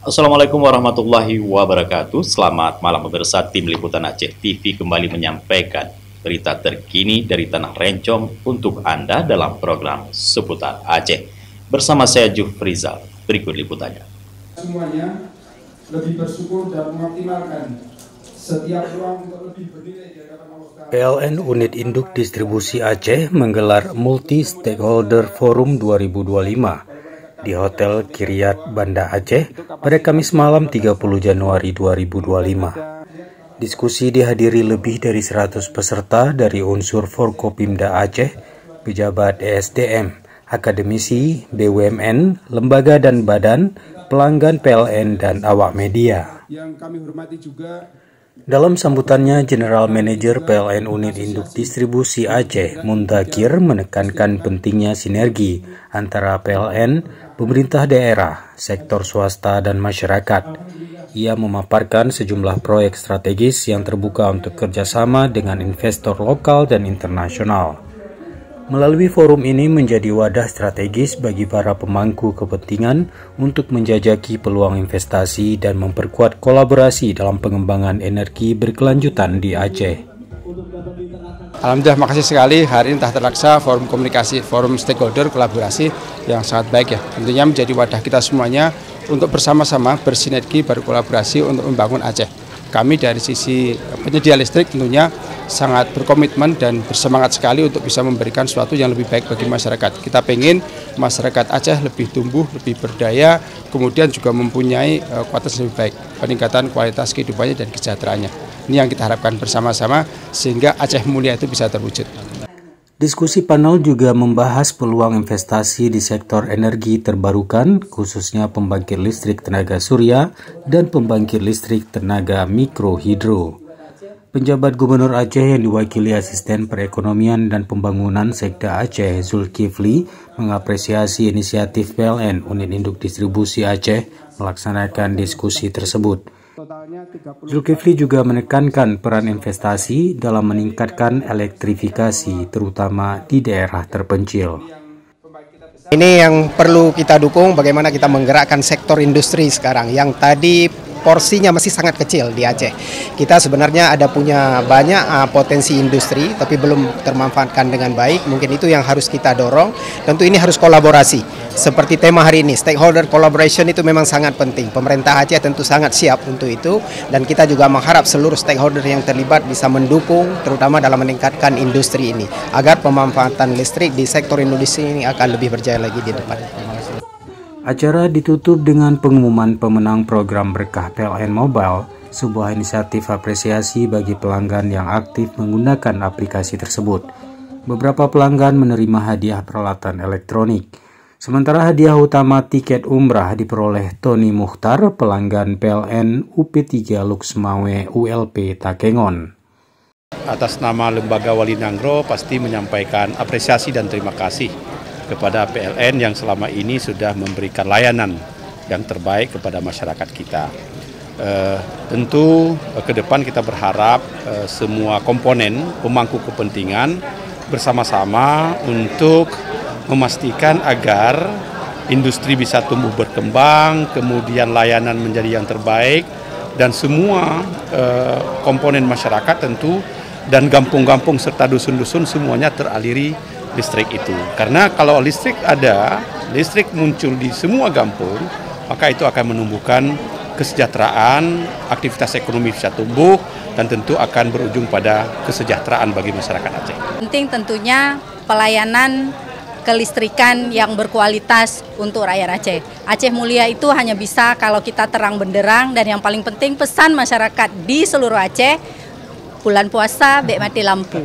Assalamualaikum warahmatullahi wabarakatuh. Selamat malam pemirsa, tim Liputan Aceh TV kembali menyampaikan berita terkini dari Tanah Rencong untuk Anda dalam program Seputar Aceh. Bersama saya Jufrizal, berikut liputannya. Semuanya lebih bersyukur dan mengoptimalkan setiap ruang untuk lebih bernilai di hadapan Allah Ta'ala. PLN Unit Induk Distribusi Aceh menggelar Multi Stakeholder Forum 2025 di Hotel Kiryat Banda Aceh pada Kamis malam 30 Januari 2025. Diskusi dihadiri lebih dari 100 peserta dari unsur Forkopimda Aceh, pejabat ESDM, akademisi, BUMN, lembaga dan badan, pelanggan PLN, dan awak media. Yang kami hormati juga Dalam sambutannya, General Manager PLN Unit Induk Distribusi Aceh, Muntakir, menekankan pentingnya sinergi antara PLN, pemerintah daerah, sektor swasta, dan masyarakat. Ia memaparkan sejumlah proyek strategis yang terbuka untuk kerjasama dengan investor lokal dan internasional. Melalui forum ini menjadi wadah strategis bagi para pemangku kepentingan untuk menjajaki peluang investasi dan memperkuat kolaborasi dalam pengembangan energi berkelanjutan di Aceh. Alhamdulillah, makasih sekali hari ini telah terlaksa forum komunikasi, forum stakeholder kolaborasi yang sangat baik ya. Tentunya menjadi wadah kita semuanya untuk bersama-sama bersinergi, berkolaborasi untuk membangun Aceh. Kami dari sisi penyedia listrik tentunya sangat berkomitmen dan bersemangat sekali untuk bisa memberikan sesuatu yang lebih baik bagi masyarakat. Kita pengen masyarakat Aceh lebih tumbuh, lebih berdaya, kemudian juga mempunyai kualitas lebih baik, peningkatan kualitas kehidupannya dan kesejahteraannya. Ini yang kita harapkan bersama-sama sehingga Aceh mulia itu bisa terwujud. Diskusi panel juga membahas peluang investasi di sektor energi terbarukan, khususnya pembangkit listrik tenaga surya dan pembangkit listrik tenaga mikrohidro. Penjabat Gubernur Aceh yang diwakili Asisten Perekonomian dan Pembangunan Sekda Aceh, Zulkifli, mengapresiasi inisiatif PLN Unit Induk Distribusi Aceh melaksanakan diskusi tersebut. Zulkifli juga menekankan peran investasi dalam meningkatkan elektrifikasi, terutama di daerah terpencil. Ini yang perlu kita dukung, bagaimana kita menggerakkan sektor industri sekarang yang tadi porsinya masih sangat kecil di Aceh. Kita sebenarnya ada punya banyak potensi industri tapi belum termanfaatkan dengan baik. Mungkin itu yang harus kita dorong. Tentu ini harus kolaborasi. Seperti tema hari ini, stakeholder collaboration itu memang sangat penting. Pemerintah Aceh tentu sangat siap untuk itu dan kita juga mengharap seluruh stakeholder yang terlibat bisa mendukung terutama dalam meningkatkan industri ini agar pemanfaatan listrik di sektor industri ini akan lebih berjaya lagi di depan. Acara ditutup dengan pengumuman pemenang program Berkah PLN Mobile, sebuah inisiatif apresiasi bagi pelanggan yang aktif menggunakan aplikasi tersebut. Beberapa pelanggan menerima hadiah peralatan elektronik. Sementara hadiah utama tiket umrah diperoleh Tony Mukhtar, pelanggan PLN UP3 Luxmawe ULP Takengon. Atas nama Lembaga Wali Nangro pasti menyampaikan apresiasi dan terima kasih kepada PLN yang selama ini sudah memberikan layanan yang terbaik kepada masyarakat kita. Tentu ke depan kita berharap semua komponen pemangku kepentingan bersama-sama untuk memastikan agar industri bisa tumbuh berkembang, kemudian layanan menjadi yang terbaik, dan semua komponen masyarakat tentu dan kampung-kampung serta dusun-dusun semuanya teraliri listrik itu. Karena kalau listrik ada, listrik muncul di semua kampung, maka itu akan menumbuhkan kesejahteraan, aktivitas ekonomi bisa tumbuh, dan tentu akan berujung pada kesejahteraan bagi masyarakat Aceh. Penting tentunya pelayanan kelistrikan yang berkualitas untuk rakyat Aceh. Aceh mulia itu hanya bisa kalau kita terang benderang, dan yang paling penting pesan masyarakat di seluruh Aceh, bulan puasa bek mati lampu.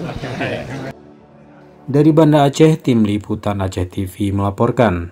Dari Banda Aceh, tim Liputan Aceh TV melaporkan.